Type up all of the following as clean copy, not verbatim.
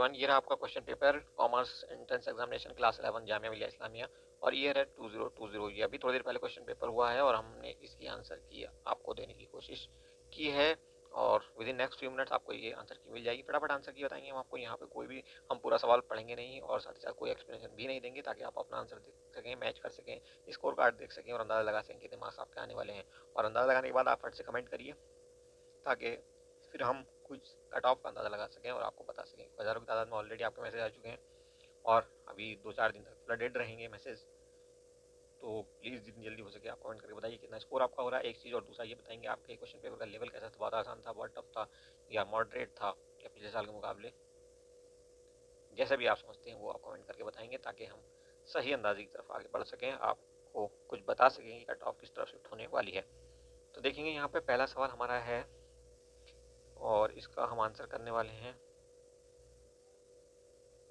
Everyone, ये रहा आपका question paper commerce entrance examination class 11 Jamia Millia Islamia और ईयर है 2020। ये अभी थोड़ी देर पहले क्वेश्चन पेपर हुआ है और हमने इसकी आंसर की आपको देने की कोशिश की है और with in next few minutes आपको ये आंसर की मिल जाएगी। फटाफट आंसर की बताएंगे हम आपको। यहाँ पे कोई भी हम पूरा सवाल पढ़ेंगे नहीं और साथ ही साथ कोई एक्सप्लेनेशन भी नहीं देंगे ताकि आप अपना आंसर देख सकें, मैच कर सकें, स्कोर कार्ड देख सकें और अंदाजा लगा सकें कितने मार्क्स आपके आने वाले हैं। और अंदाजा लगाने के बाद आप फट से कमेंट करिए ताकि फिर हम कुछ कट ऑफ का अंदाज़ा लगा सकें और आपको बता सकें। हज़ारों की तादाद में ऑलरेडी आपके मैसेज आ चुके हैं और अभी 2-4 दिन तक फ्लडेड रहेंगे मैसेज, तो प्लीज़ जितनी जल्दी हो सके आप कमेंट करके बताइए कितना स्कोर आपका हो रहा है। एक चीज़ और दूसरा ये बताएंगे आपके क्वेश्चन पेपर का लेवल कैसा था, बहुत आसान था, बहुत टफ था या मॉडरेट था या पिछले साल के मुकाबले, जैसा भी आप समझते हैं वो आप कमेंट करके बताएंगे ताकि हम सही अंदाजे की तरफ आगे बढ़ सकें, आपको कुछ बता सकें कि कट ऑफ किस तरफ शिफ्ट होने वाली है। तो देखेंगे यहाँ पे पहला सवाल हमारा है और इसका हम आंसर करने वाले हैं।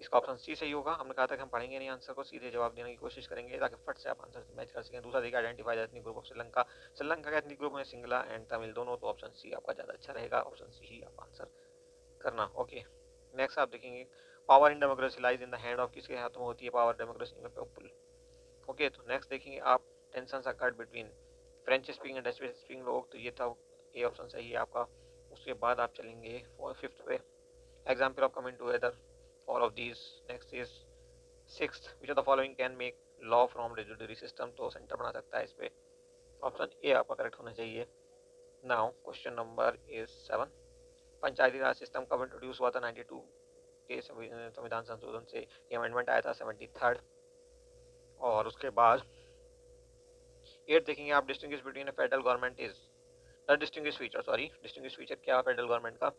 इसका ऑप्शन सी सही होगा। हमने कहा था कि हम पढ़ेंगे नहीं, आंसर को सीधे जवाब देने की कोशिश करेंगे ताकि फट से आप आंसर से मैच कर सकें। दूसरा देखिए identify the ethnic group of Sri Lanka. Sri Lanka का एथनिक ग्रुप है सिंगला एंड तमिल दोनों, तो ऑप्शन सी आपका ज़्यादा अच्छा रहेगा। ऑप्शन सी ही आप आंसर करना। ओके, नेक्स्ट आप देखेंगे power in democracy lies in the hand of, किसके हाथ में होती है पावर डेमोक्रेसी में? पीपल। ओके, तो नेक्स्ट देखेंगे आप tension occurred between French speaking and Dutch speaking लोग, तो ये था ए ऑप्शन सही है आपका। उसके बाद आप चलेंगे फिफ्थ पे, example of coming together all of these. Next is sixth, which of the following can make law from residuary system, तो सेंटर बना सकता है इस पे। ऑप्शन ए आपका करेक्ट होना चाहिए। Now question number is 7, Panchayati Raj system कब इंट्रोड्यूस हुआ था? 92 के संविधान संशोधन से ये अमेंडमेंट आया था 73rd। और उसके बाद 8 देखेंगे आप, distinguish between federal government is the distinguish feature, sorry distinguish feature क्या फेडरल गवर्नमेंट का?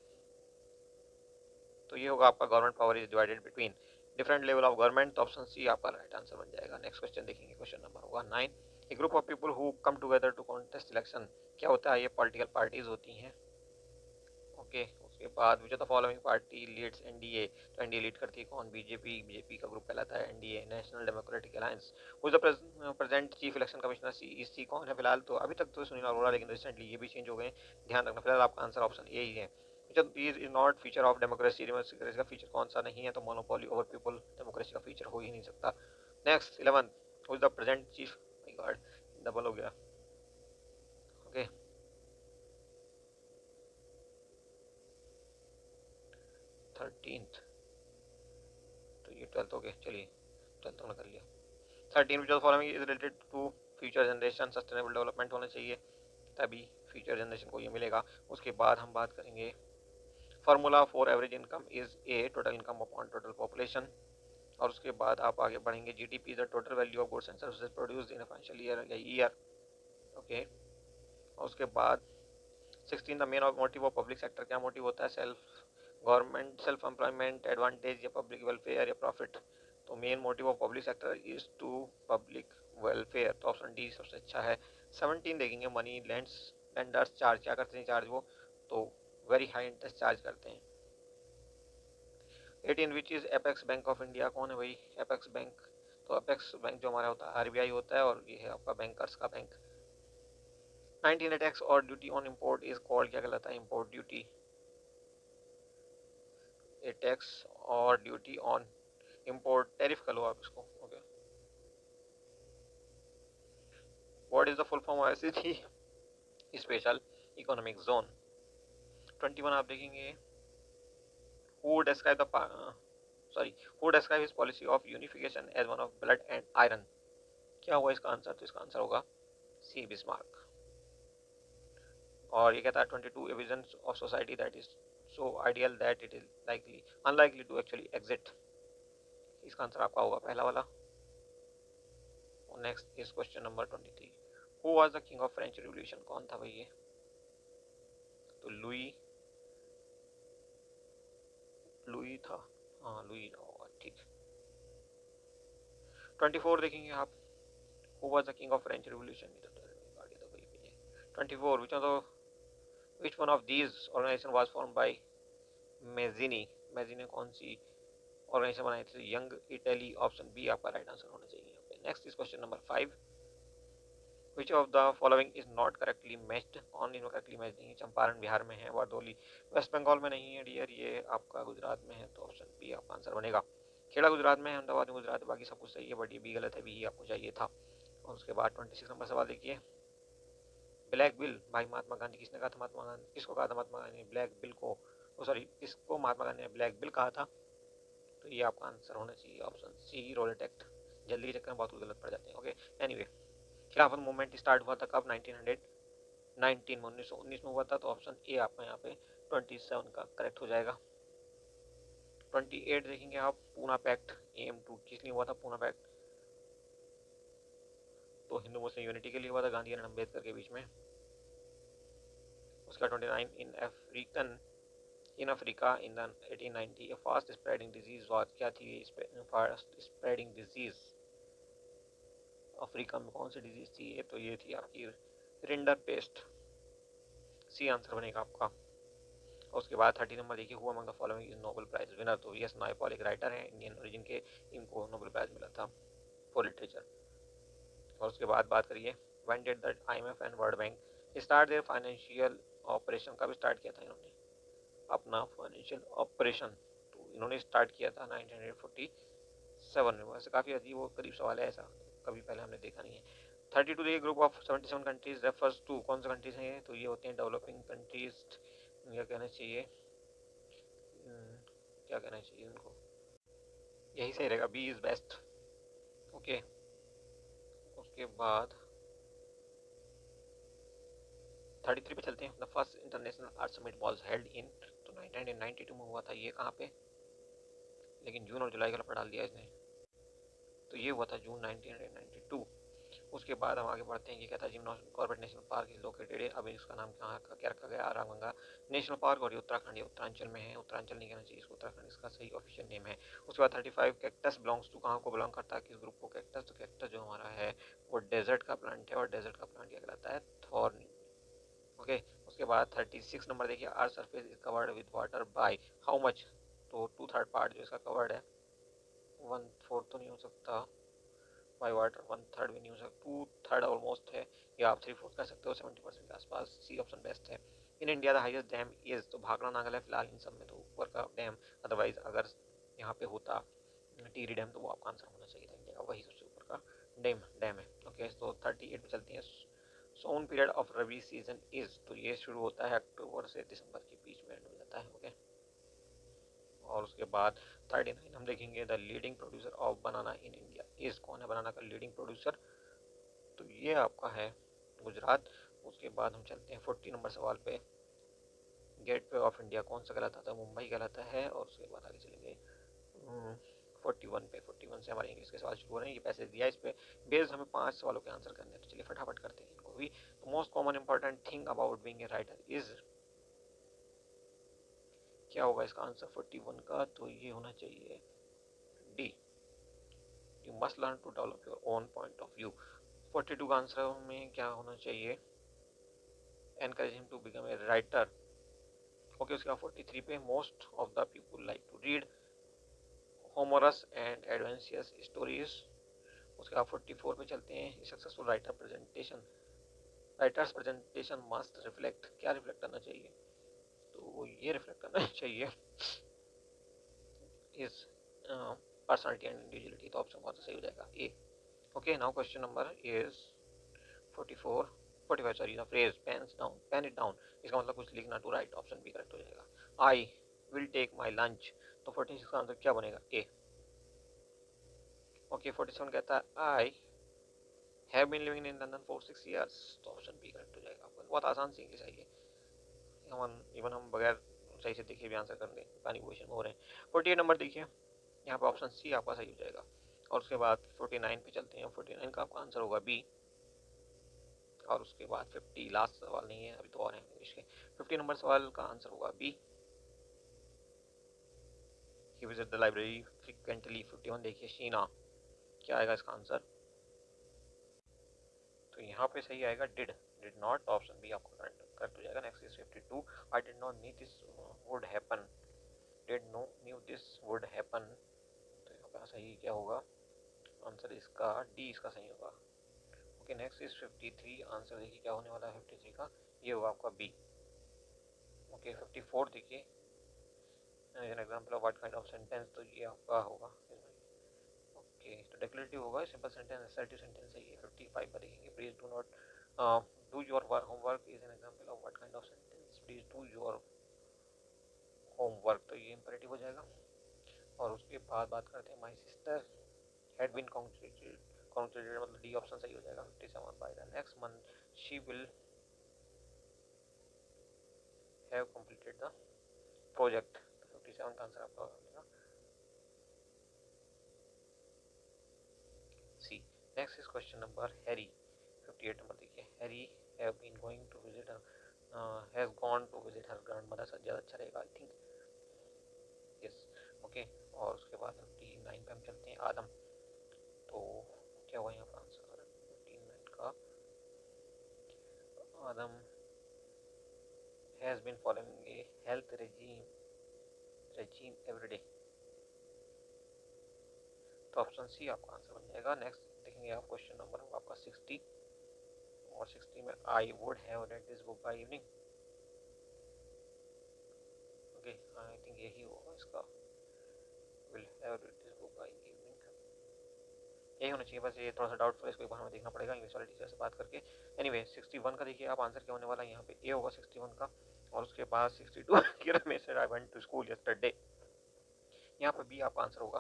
तो ये होगा आपका government power is divided between different level of government, तो ऑप्शन सी आपका राइट आंसर बन जाएगा। नेक्स्ट क्वेश्चन देखेंगे, क्वेश्चन नंबर होगा 9, a group of people who come together to contest election, क्या होता है? ये पॉलिटिकल पार्टीज होती हैं। ओके, उसके बाद which of the following party leads NDA, तो एनडीए लीड करती है कौन? बीजेपी। बीजेपी का ग्रुप कहलाता है NDA, national democratic alliance. Who is the present chief election commissioner? CEC कौन है फिलहाल? तो अभी तक तो सुनील अरोड़ा, लेकिन रिसेंटली ये भी चेंज हो गए, ध्यान रखना। फिलहाल आपका आंसर ऑप्शन ए ही है। Is not feature of democracy, democracy का फीचर कौन सा नहीं है? तो मोनोपोली ओवर पीपल डेमोक्रेसी का फीचर हो ही नहीं सकता। Next 11, who is the present chief, my God double हो गया। ओके, 13th, तो ये 12th हो गया, चलिए 12th हमने कर लिया। 13 which of following is related to future generation, sustainable development होना चाहिए तभी फ्यूचर जनरेशन को ये मिलेगा। उसके बाद हम बात करेंगे formula for average income is a total income upon total population. और उसके बाद आप आगे बढ़ेंगे, GDP is the total value of goods and services produced in a financial year या ईयर। ओके, और उसके बाद 16, the main motive of public sector, क्या मोटिव होता है? Self government, self employment, advantage या पब्लिक वेलफेयर या प्रॉफिट? तो main motive of public sector is to public welfare, तो ऑप्शन डी सबसे अच्छा है। 17 देखेंगे, मनी लेंडर्स चार्ज, क्या करते हैं चार्ज वो? तो वेरी हाई इंटरेस्ट चार्ज करते हैं। 18, which is apex bank of India, कौन है भाई एपेक्स बैंक? तो एपेक्स बैंक जो हमारा होता है आरबीआई होता है और ये है आपका बैंकर्स का बैंक। 19, टैक्स और duty on import is called, क्या कहलाता है? Import duty. ए टैक्स और ड्यूटी ऑन इम्पोर्ट, टैरिफ कर लो आप इसको। Okay, what is the full form of SEC? Special economic zone. 21 आप देखेंगे, who describe the who describe his policy of unification as one of blood and iron, क्या हुआ इसका आंसर? तो इसका आंसर होगा सी, बिस्मार्क। और ये कहता है 22, a vision of society that is so ideal that it is likely unlikely to actually exist, इसका आंसर आपका होगा पहला वाला। Next is question number 23, who was the king of French revolution, कौन था भाई ये? तो लुई, लुई था, हाँ लुई होगा, ठीक। 24 देखेंगे आप, who was the king of French revolution? 24, which one of these organisation was formed by Mazzini? Mazzini कौन सी ऑर्गेनाइजेशन बनाई थी? यंग इटली, ऑप्शन बी आपका राइट आंसर होना चाहिए। Next is question number 5, which of the following is not correctly matched, कौन इनमें correctly match नहीं है? चंपारण बिहार में है, वारदोली वेस्ट बंगाल में नहीं है डियर, ये आपका गुजरात में है, तो ऑप्शन बी आपका आंसर बनेगा। खेड़ा गुजरात में है, अहमदाबाद में गुजरात, बाकी सब कुछ सही है, बट ये बी गलत है, बी ही आपको चाहिए था। और उसके बाद 26 नंबर सवाल देखिए, ब्लैक बिल भाई महात्मा गांधी, किसने कहा था महात्मा गांधी, किसको कहा था महात्मा गांधी ने ब्लैक बिल को, सॉरी किसको महात्मा गांधी ने ब्लैक बिल कहा था? तो ये आपका आंसर होना चाहिए ऑप्शन सी, रोलेट एक्ट। जल्दी के चक्कर में बहुत कुछ गलत पड़ जाते हैं। ओके एनीवे, खिलाफत मूवमेंट स्टार्ट हुआ था कब? 1919 में, 1919 में हुआ था, तो ऑप्शन ए आपका यहाँ पे 27 का करेक्ट हो जाएगा। 28 देखेंगे आप, पूना पैक्ट AM2 किस लिए हुआ था? पूना पैक्ट तो हिंदू मुस्लिम यूनिटी के लिए हुआ था, गांधी और अम्बेडकर के बीच में। उसका 29, in Africa in 1890 A fast spreading disease was, क्या थी फास्ट स्प्रेडिंग डिजीज? अफ्रीका में कौन सी डिजीज थी ये? तो ये थी आपकी रिंडर पेस्ट, सी आंसर बनेगा आपका। और उसके बाद 30 नंबर देखिए, who among the following is Nobel prize winner, तो यस नायपॉल एक राइटर है इंडियन ओरिजिन के, इनको नोबेल प्राइज मिला था फॉर लिटरेचर। और उसके बाद बात करिए, when did the IMF and world bank start their financial operation, कब स्टार्ट किया था इन्होंने अपना फाइनेंशियल ऑपरेशन? तो इन्होंने स्टार्ट किया था 1947 में। वैसे काफ़ी अजीब वो करीब सवाल है, ऐसा कभी पहले हमने देखा नहीं है। 32 the group of 77 countries refers to, कौन से कंट्रीज हैं ये? तो ये होते हैं डेवलपिंग कंट्रीज, क्या कहना चाहिए, क्या कहना चाहिए उनको, यही सही रहेगा, बी इज बेस्ट। ओके उसके बाद 33 पे चलते हैं। The first international art summit was held in, तो 1992 में हुआ था, ये कहाँ पे? लेकिन जून और जुलाई का लफड़ा डाल दिया इसने, तो ये हुआ था जून 1992। उसके बाद हम आगे बढ़ते हैं, ये कहता है Jim Corbett national park is located है, अब इसका नाम कहाँ का क्या रखा गया? आरागंगा नेशनल पार्क, और ये उत्तराखंड, ये उत्तरांचल में है, उत्तरांचल नहीं कहना चाहिए इसको, उत्तराखंड इसका सही ऑफिशियल नेम है। उसके बाद 35 कैक्टस बिलोंग्स टू, कहाँ को बिलोंग करता है, किस ग्रुप को? कैक्टस, तो कैक्टस जो हमारा है वो डेजर्ट का प्लांट है, और डेजर्ट का प्लांट क्या कहलाता है? थॉर्न। ओके उसके बाद 36 नंबर देखिए, our surface is covered with water by how much, तो 2/3 पार्ट जो इसका कवर्ड है, 1/4 तो नहीं हो सकता, बाई वाटर 1/3 भी नहीं हो सकता, 2/3 ऑलमोस्ट है, या आप 3/4 कह सकते हो, 70% के आसपास, सी ऑप्शन बेस्ट है। In India the highest dam is, तो भाखड़ा नागल है फिलहाल इन सब में, तो ऊपर का डैम, अदरवाइज अगर यहाँ पे होता टिहरी डैम तो वो आपका आंसर होना चाहिए था, इंडिया का वही सबसे ऊपर का डैम है। ओके तो 38 पे चलते हैं, sowing period of rabi season is, तो ये शुरू होता है अक्टूबर से दिसंबर के बीच में एंड हो जाता है। ओके और उसके बाद 39 हम देखेंगे, the leading producer of banana in India is, कौन है बनाना का लीडिंग प्रोड्यूसर? तो ये आपका है गुजरात। उसके बाद हम चलते हैं 40 नंबर सवाल पे, गेट वे ऑफ इंडिया कौन सा कहलाता था? मुंबई कहलाता है। और उसके बाद आगे चलेंगे 41 पे, 41 से हमारे इंग्लिश के सवाल शुरू हो रहे हैं, ये पैसे दिया इस पे बेस्ड हमें 5 सवालों के आंसर करने हैं, तो चलिए फटाफट करते हैं इनको भी। Most common important thing about being a writer is, क्या होगा इसका आंसर 41 का? तो ये होना चाहिए D, you must learn to develop your own point of view. 42 का आंसर में क्या होना चाहिए? Encourage him to become a writer. Okay उसके बाद 43 पे, most of the people like to read humorous and adventurous stories. उसके बाद 44 पे चलते हैं, successful writers presentation must reflect, क्या रिफ्लेक्ट करना चाहिए? तो ये रिफ्लेक्ट करना चाहिए इस पर्सनालिटी एंड इंडिविजुअलिटी, तो ऑप्शन कौन सा सही हो जाएगा? A. Okay now question number is 44 45 sorry, the phrase pens down, pen it down, इसका मतलब कुछ लिखना, to write, option B correct हो जाएगा। I will take my lunch, तो 46 का आंसर क्या बनेगा? ए। ओके 47 कहता है I have been living in London for 6 years, तो ऑप्शन बी करेक्ट हो जाएगा। बहुत आसान सी इंग्लिश है ये, इवन हम बगैर सही से देखे भी आंसर कर दें, पानी क्वेश्चन हो रहे हैं। 48 नंबर देखिए, यहाँ पे ऑप्शन सी आपका सही हो जाएगा। और उसके बाद 49 पे चलते हैं, 49 का आपका आंसर होगा बी। और उसके बाद 50 लास्ट सवाल नहीं है, अभी तो और हैं इंग्लिश के। 50 नंबर सवाल का आंसर होगा B, he visit the library frequently. 51 देखिए शीना, क्या आएगा इसका आंसर? तो यहाँ पे सही आएगा डिड नॉट, ऑप्शन बी आपका करेक्ट हो जाएगा। Next is 52, I did not knew this would happen, did know knew this would happen, तो यहाँ पे सही क्या होगा? आंसर इसका डी, इसका सही होगा। ओके नेक्स्ट इज 53, आंसर देखिए क्या होने वाला है 53 का, ये होगा आपका बी। ओके 54 देखिए, an example of what kind of sentence, तो ये आपका होगा ओके, तो डिक्लेरेटिव होगा, सिंपल सेंटेंस, असर्टिव सेंटेंस है ये। 55 पर देखेंगे, please do not do your homework is an example of what kind of sentence, please do your homework, तो ये इंपेरेटिव हो जाएगा। और उसके बाद बात करते हैं my sister had been congratulated, मतलब डी ऑप्शन सही हो जाएगा। 57 by the next month she will have completed the project, 57 का आंसर आपका होगा C. Next is question number Harry, 58 number देखिए, Harry have been going to visit has gone to visit her grandmother, ज़्यादा अच्छा रहेगा आई थिंक, यस ओके। और उसके बाद 59 पे हम चलते हैं, आदम, तो क्या हुआ यहाँ पर आंसर 59 का, Adam has been following a health regime every day, तो ऑप्शन सी आपका आंसर बन जाएगा। नेक्स्ट देखेंगे आप, क्वेश्चन नंबर होगा आपका 60, और 60 में I would have read this book by evening, okay I think यही होगा इसका, will have read this book by evening, यही होना चाहिए, बस ये थोड़ा सा डाउटफुल है, इसको एक बार हमें देखना पड़ेगा इंग्लिश वाले टीचर से बात करके। एनीवे 61 का देखिए आप, आंसर क्या होने वाला है यहाँ पे, ए होगा 61 का। और उसके बाद 62 किरण में said I went to school yesterday, यहाँ पे बी आपका आंसर होगा,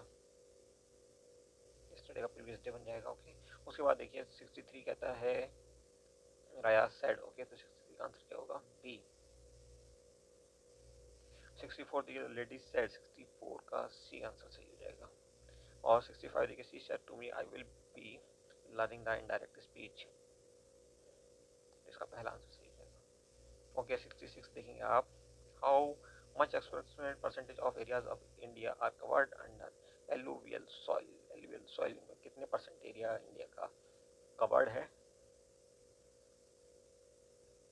यस्टरडे का प्रीवियस डे बन जाएगा, ओके। उसके बाद देखिए 63 कहता है राया सेड, ओके, तो 63 का आंसर क्या होगा, बी। 64 देखिए लेडी सेड, 64 का सी आंसर सही हो जाएगा। और 65 देखिए she said to me I will be learning the indirect speech, इसका पहला आंसर सही हो जाएगा, ओके। 66 देखेंगे आप, how much approximate percentage of areas of India are covered under alluvial soil, alluvial soil में कितने परसेंट एरिया इंडिया का कवर्ड है,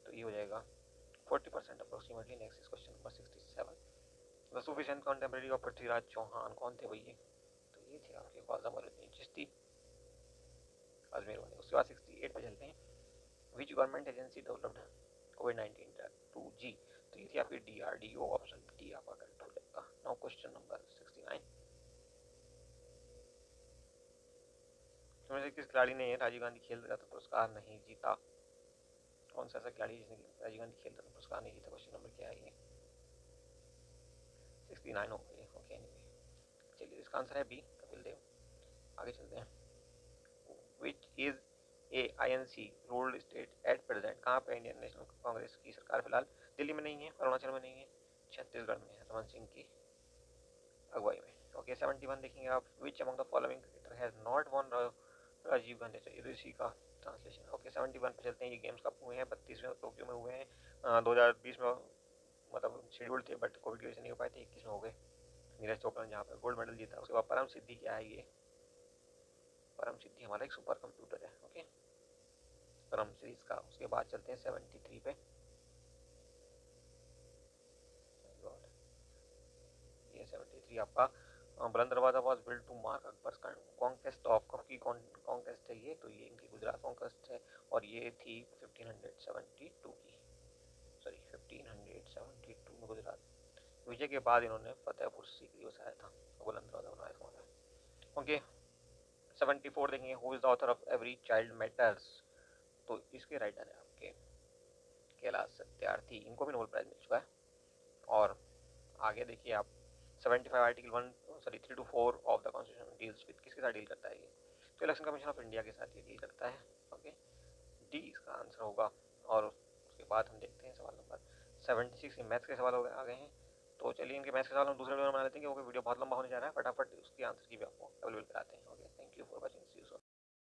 तो ये हो जाएगा 40% approximately. Next is question number 67, the sufficient contemporary of Prithviraj Chauhan, कौन थे भैया, तो ये थे आपके ख्वाजा मौलवी चिश्ती अजमेर वाले। उसके बाद 68 पे चलते हैं, विच गवर्नमेंट एजेंसी डेवलप्ड कोविड-19 टू जी, तो ये थी आपकी DRDO, ऑप्शन डी आपका करेक्ट हो जाएगा। नाउ क्वेश्चन नंबर 69, इसमें से किस खिलाड़ी ने राजीव गांधी खेल रत्न पुरस्कार नहीं जीता, कौन सा ऐसा खिलाड़ी जिसने राजीव गांधी खेल रत्न पुरस्कार नहीं जीता, क्वेश्चन नंबर क्या है ये, 69 हो गई, ओके। चलिए इसका आंसर है बी, कपिल देव। आगे चलते हैं, which is a INC ruled state at present, कहाँ पे इंडियन नेशनल कांग्रेस की सरकार फिलहाल, दिल्ली में नहीं है, अरुणाचल में नहीं है, छत्तीसगढ़ में है, रमन सिंह की अगुवाई में, ओके। 71 देखेंगे आप, which among the following cricketer has not won Rajiv Gandhi, चाहिए इसी का ट्रांसलेशन, ओके। 71 पे चलते हैं, ये गेम्स कब हुए हैं, 32 में टोक्यो में हुए हैं, 2020 में मतलब शेड्यूल थे बट कोविड की वजह से नहीं हो पाए थे, 21 में हो गए, नीरज चोपड़ा ने जहाँ पर गोल्ड मेडल जीता। उसके बाद परम सिद्धि क्या है ये, परम सिद्धि हमारा एक सुपर कंप्यूटर है, ओके, परम सीरीज का। उसके बाद चलते हैं 73 पे, ये 73 आपका, Buland Darwaza was build to mark Akbar conquest of, कब की कॉन्क्वेस्ट है ये, तो ये इनकी गुजरात कॉन्क्वेस्ट है, और ये थी 1572 की, सॉरी 1572 में गुजरात विजय के बाद इन्होंने फतेहपुर सीकरी बसाया था, बुलंद दरवाजा बनाया था उन्होंने, ओके। 74 देखेंगे, who is the author of every child matters, तो इसके राइटर है आपके कैलाश सत्यार्थी, इनको भी नोबेल प्राइज मिल चुका है। और आगे देखिए आप 75 article 1 sorry 3 to 4 of the constitution deals with, किसके साथ डील करता है ये, तो इलेक्शन कमीशन ऑफ इंडिया के साथ ये डील करता है, ओके, डी इसका आंसर होगा। और उसके बाद हम देखते हैं सवाल नंबर 76, मैथ्स के सवाल आ गए हैं, तो चलिए इनके मैथ्स के सवाल हम दूसरे वीडियो में बना लेते हैं क्योंकि वीडियो बहुत लंबा होने जा रहा है, फटाफट उसके आंसर की भी आपको अवेलेबल कराते हैं, okay. Thank you for watching, see you soon.